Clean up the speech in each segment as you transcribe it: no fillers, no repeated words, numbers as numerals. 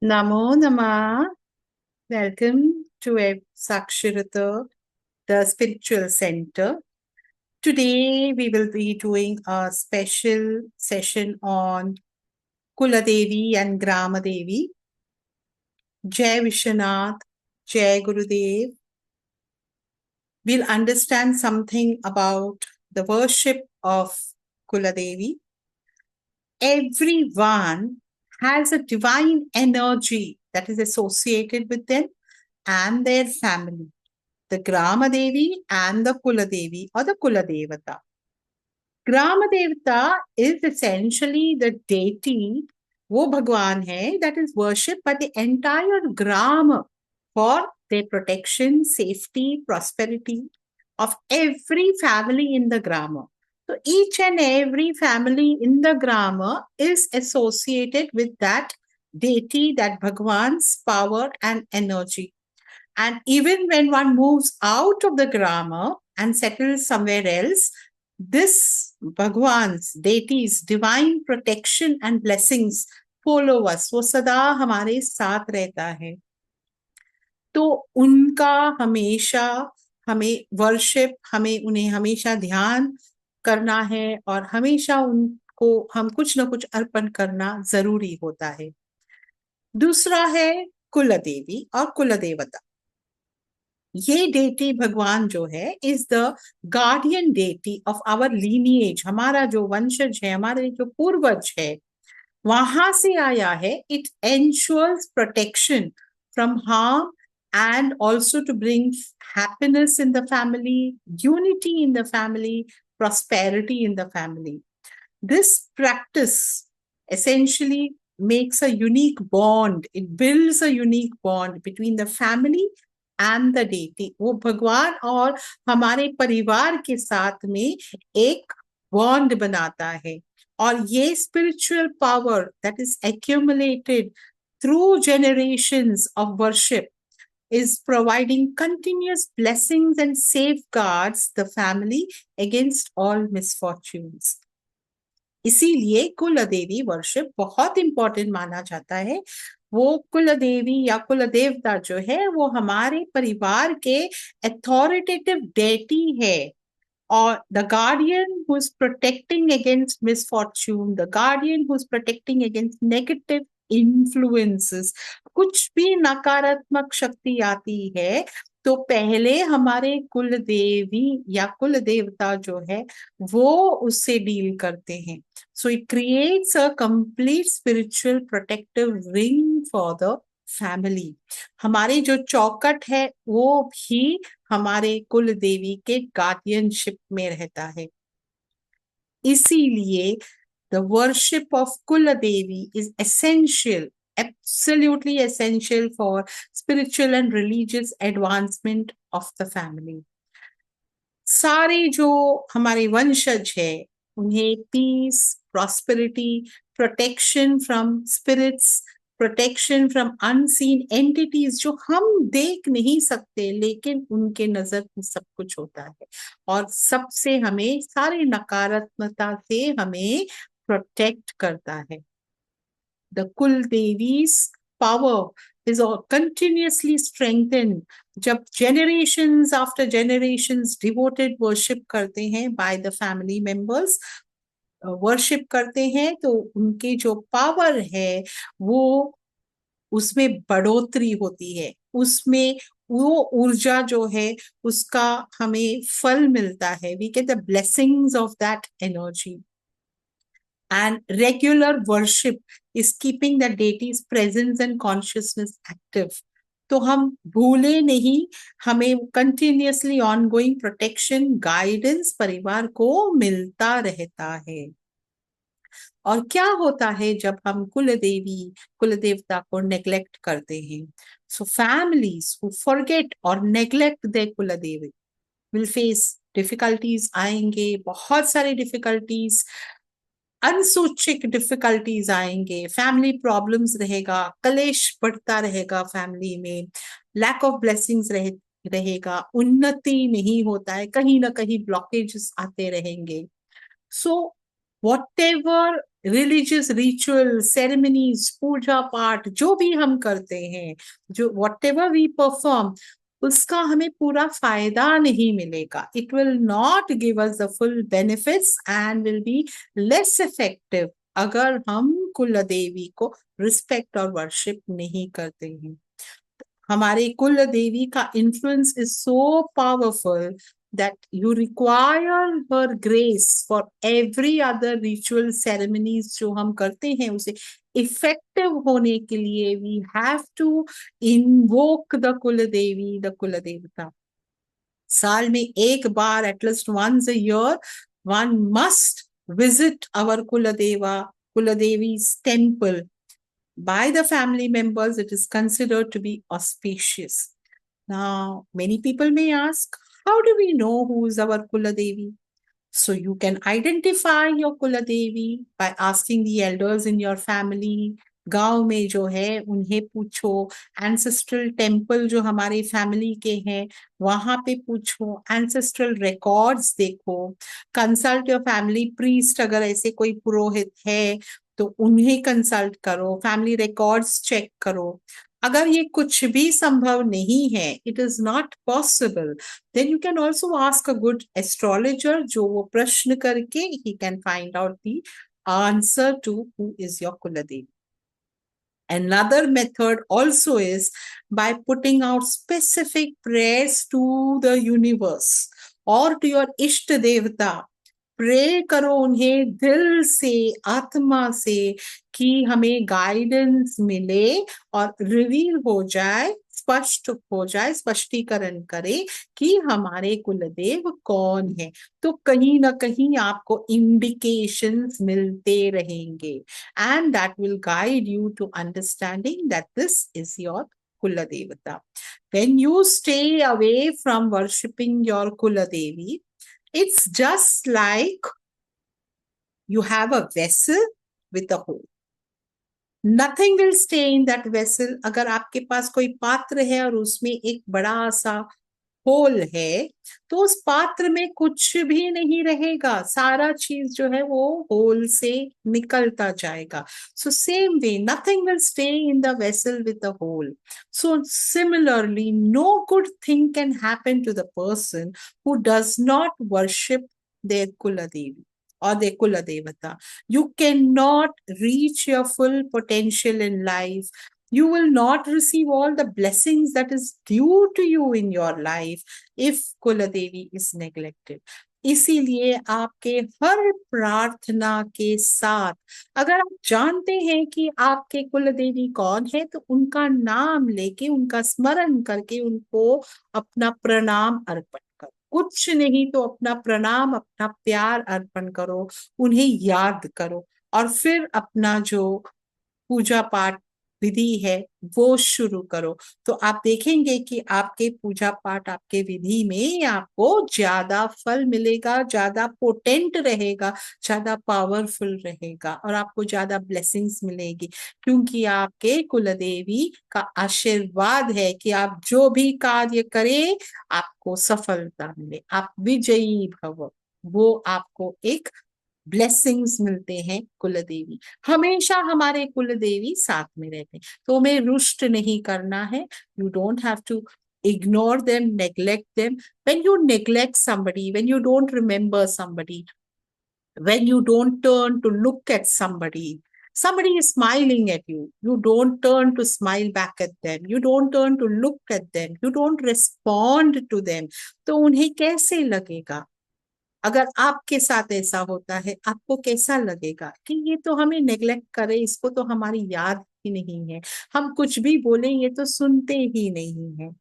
Namo Namah. Welcome to Saksharata, the spiritual center. Today we will be doing a special session on Kuladevi and Gramadevi. Jai Vishwanath, Jai Gurudev. We'll understand something about the worship of Kuladevi. Everyone has a divine energy that is associated with them and their family. The Grama Devi and the Kula Devi or the Kula Devata. Grama Devata is essentially the deity, वो भगवान है that is worshipped by the entire Grama for their protection, safety, prosperity of every family in the Grama. So each and every family in the Grama is associated with that deity, that Bhagwan's power and energy. And even when one moves out of the grammar and settles somewhere else, this Bhagwan's, deities, divine protection and blessings follow us. वो सदा हमारे साथ रहता है. तो उनका हमेशा हमें वर्शिप, हमें उन्हें हमेशा ध्यान करना है और हमेशा उनको हम कुछ न कुछ अर्पण करना जरूरी होता है. दूसरा है कुलदेवी और कुलदेवता. ये डेटी भगवान जो है is the guardian deity of our lineage. हमारा जो वंशज है, हमारे जो पूर्वज है, वहां से आया है. It ensures protection from harm and also to bring happiness in the family, unity in the family, prosperity in the family. This practice essentially makes a unique bond. It builds a unique bond between the family and the deity. वो भगवान और हमारे परिवार के साथ में एक bond बनाता है. और ये spiritual power that is accumulated through generations of worship is providing continuous blessings and safeguards the family against all misfortunes. इसीलिए कुल देवी वर्शिप बहुत इंपॉर्टेंट माना जाता है. वो कुल देवी या कुल देवता जो है वो हमारे परिवार के अथॉरिटेटिव डेटी है. और the guardian who is protecting against misfortune, the guardian who is protecting against negative influences. कुछ भी नकारात्मक शक्ति आती है तो पहले हमारे कुल देवी या कुल देवता जो है वो उससे डील करते हैं. So it creates a complete spiritual protective ring for the family. हमारी जो चौकट है वो भी हमारे कुल देवी के गार्डियनशिप में रहता है. इसीलिए the worship of Kula Devi is essential, absolutely essential for spiritual and religious advancement of the family. सारे जो हमारे वंशज है उन्हें peace, prosperity, protection from spirits, protection from unseen entities जो हम देख नहीं सकते लेकिन उनके नजर में सब कुछ होता है. और सबसे हमें सारे नकारात्मकता से हमें प्रोटेक्ट करता है. द कुल Devi's power is continuously strengthened जब generations after generations devoted worship करते हैं by the family members, worship करते हैं तो उनके जो पावर है वो उसमें बढ़ोतरी होती है. उसमें वो ऊर्जा जो है उसका हमें फल मिलता है. We get the blessings of that energy. And regular worship is keeping the deity's presence and consciousness active. तो हम भूले नहीं, हमें कंटिन्यूअसली ऑनगोइंग प्रोटेक्शन, गाइडेंस परिवार को मिलता रहता है. और क्या होता है जब हम कुल देवी कुल देवता को नेग्लेक्ट करते हैं? सो फैमिलीज हु फॉरगेट और नेग्लेक्ट देयर कुल देवी विल फेस डिफिकल्टीज. आएंगे बहुत सारी डिफिकल्टीज, अनसूचित डिफिकल्टीज आएंगे, फैमिली प्रॉब्लम्स रहेगा, कलेश बढ़ता रहेगा फैमिली में, लैक ऑफ ब्लेसिंग्स रहेगा, उन्नति नहीं होता है, कहीं ना कहीं ब्लॉकेजेस आते रहेंगे. सो whatever religious ritual, ceremonies, पूजा पाठ जो भी हम करते हैं, जो whatever we perform, उसका हमें पूरा फायदा नहीं मिलेगा. It will not give us the full benefits and will be less effective अगर हम कुल देवी को रिस्पेक्ट और वर्शिप नहीं करते हैं. हमारे कुल देवी का influence is so powerful that you require her grace for every other ritual ceremonies जो हम करते हैं उसे इफेक्टिव होने के लिए we have to invoke the कुल देवी, the कुल देवता. साल में एक बार at least once a year one must visit our Kuladeva, Kuladevi's temple. By the family members, it is considered to be auspicious. Now, many people may ask, how do we know who is our Kula Devi? So you can identify your Kula Devi by asking the elders in your family. गांव में जो है उन्हें पूछो, ancestral temple जो हमारे family के हैं वहां पे पूछो, एंसेस्ट्रल रिकॉर्ड्स देखो, कंसल्ट योर फैमिली प्रीस्ट, अगर ऐसे कोई पुरोहित है तो उन्हें कंसल्ट करो, फैमिली रिकॉर्ड्स चेक करो. अगर ये कुछ भी संभव नहीं है, it is not possible, then you can also ask a good astrologer, जो वो प्रश्न करके ही can find out the answer to who is your kuldevi. Another method also is by putting out specific prayers to the universe or to your Ishta Devata. Pray करो उन्हें दिल से, आत्मा से, कि हमें गाइडेंस मिले और रिवील हो जाए, स्पष्ट हो जाए, स्पष्टीकरण करे कि हमारे कुलदेव कौन है. तो कहीं ना कहीं आपको इंडिकेशंस मिलते रहेंगे and that will guide you to understanding that this is your kuldevata. When you stay away from worshipping your Kuladevi, it's just like you have a vessel with a hole. Nothing will stay in that vessel. अगर आपके पास कोई पात्र है और उसमें एक बड़ा सा होल है तो उस पात्र में कुछ भी नहीं रहेगा, सारा चीज जो है वो होल से निकलता जाएगा. So same way, nothing will stay in the vessel with the hole. So similarly, no good thing can happen to the person who does not worship their Kuladevi or their Kuladevata. You cannot reach your full potential in life. You will not receive all the blessings that is due to you in your life if Kuladevi is neglected. इसीलिए आपके हर प्रार्थना के साथ अगर आप जानते हैं कि आपके कुलदेवी कौन है तो उनका नाम लेके, उनका स्मरण करके उनको अपना प्रणाम अर्पण करो. कुछ नहीं तो अपना प्रणाम, अपना प्यार अर्पण करो, उन्हें याद करो और फिर अपना जो पूजा पाठ विधि है वो शुरू करो. तो आप देखेंगे कि आपके पूजा पाठ, आपके विधि में आपको ज्यादा फल मिलेगा, ज्यादा पोटेंट रहेगा, ज्यादा पावरफुल रहेगा और आपको ज्यादा ब्लेसिंग्स मिलेगी, क्योंकि आपके कुलदेवी का आशीर्वाद है कि आप जो भी कार्य करें आपको सफलता मिले, आप विजयी भव. वो आपको एक ब्लेसिंग्स मिलते हैं. कुलदेवी हमेशा हमारे कुलदेवी साथ में रहते हैं, तो हमें रुष्ट नहीं करना है. You don't have to ignore them, neglect them. When you neglect somebody, when you don't remember somebody, when you don't turn to look at somebody, somebody is smiling at you, you don't turn to smile back at them, you don't turn to look at them, you don't respond to them, तो उन्हें कैसे लगेगा? अगर आपके साथ ऐसा होता है आपको कैसा लगेगा कि ये तो हमें नेग्लेक्ट करे, इसको तो हमारी याद ही नहीं है, हम कुछ भी बोले ये तो सुनते ही नहीं है.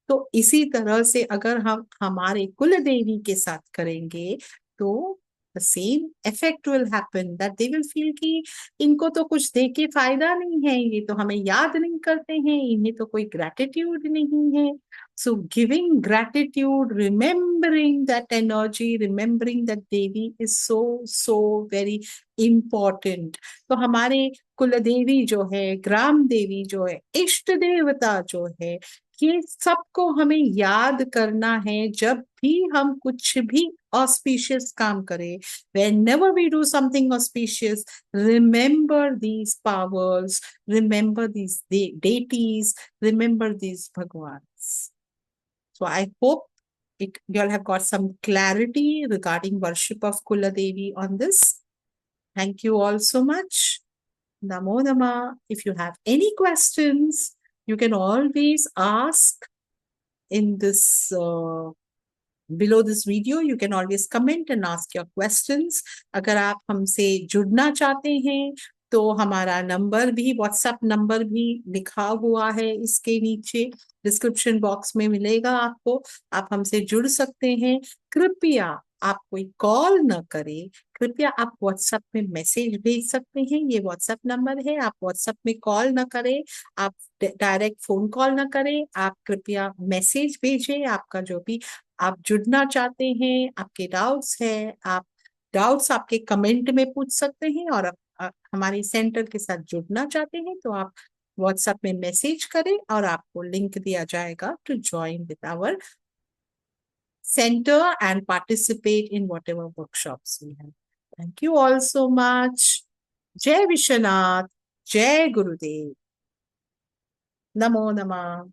तो इसी तरह से अगर हम हमारे कुल देवी के साथ करेंगे तो the same effect will happen, that they will feel कि इनको तो कुछ दे के फायदा नहीं है, ये तो हमें याद नहीं करते हैं, इन्हें तो कोई ग्रैटिट्यूड नहीं है. So giving gratitude, remembering that energy, remembering that Devi is so very important. तो हमारे कुल देवी जो है, ग्राम देवी जो है, इष्ट देवता जो है, ये सबको हमें याद करना है जब भी हम कुछ भी ऑस्पिशियस काम करें. Whenever we do something auspicious, remember these powers, remember these deities, remember these Bhagwans. So I hope you all have got some clarity regarding worship of Kula Devi on this. Thank you all so much. Namo Nama. If you have any questions, you can always ask in this below this video. You can always comment and ask your questions. अगर आप हमसे जुड़ना चाहते हैं तो हमारा number भी, WhatsApp number भी लिखा हुआ है इसके नीचे, डिस्क्रिप्शन बॉक्स में मिलेगा आपको. आप हमसे जुड़ सकते हैं. कृपया आप कोई कॉल न करें. कृपया आप व्हाट्सएप में मैसेज भेज सकते हैं. ये व्हाट्सएप नंबर है. आप व्हाट्सएप में कॉल न करें. आप डायरेक्ट फोन कॉल न करें. आप कृपया मैसेज भेजें. आपका जो भी आप जुड़ना चाहते हैं, आपके डाउट्स हैं, आप डाउट्स आपके कमेंट में पूछ सकते हैं. और हमारे सेंटर के साथ जुड़ना चाहते हैं तो आप व्हाट्सएप में मैसेज करें और आपको लिंक दिया जाएगा to join with our center and participate in whatever workshops we have. Thank you all so much. Jai Vishwanath. Jai Gurudev. Namo Namah.